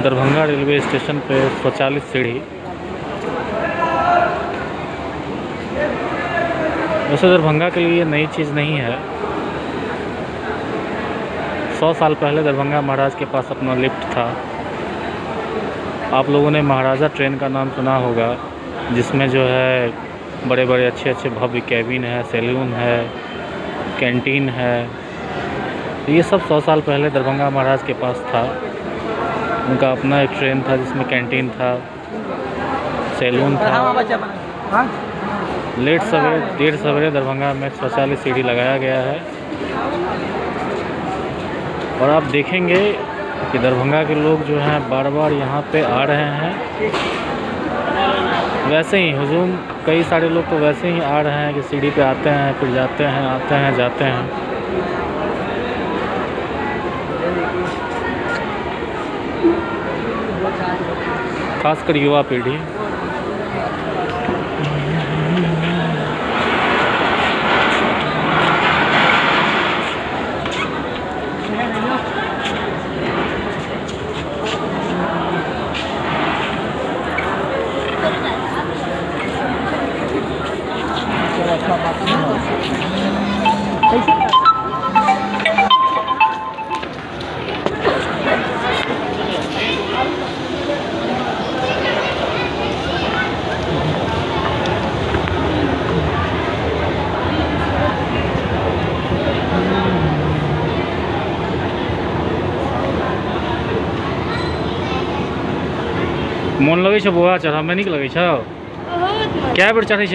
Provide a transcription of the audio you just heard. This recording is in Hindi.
दरभंगा रेलवे स्टेशन पे स्वचालित सीढ़ी। वैसे दरभंगा के लिए नई चीज़ नहीं है। 100 साल पहले दरभंगा महाराज के पास अपना लिफ्ट था। आप लोगों ने महाराजा ट्रेन का नाम सुना होगा, जिसमें जो है बड़े बड़े अच्छे अच्छे भव्य कैबिन है, सैलून है, कैंटीन है। ये सब 100 साल पहले दरभंगा महाराज के पास था। उनका अपना एक ट्रेन था जिसमें कैंटीन था, सैलून था। देर सवेरे दरभंगा में स्वचालित सीढ़ी लगाया गया है। और आप देखेंगे कि दरभंगा के लोग जो हैं बार बार यहाँ पे आ रहे हैं। वैसे ही हुजूम कई सारे लोग तो वैसे ही आ रहे हैं कि सीढ़ी पे आते हैं, फिर जाते हैं, आते हैं, जाते हैं। खासकर युवा पीढ़ी। मन लगे बौआ चढ़ा में नीक लगे? क्या बेर चढ़े?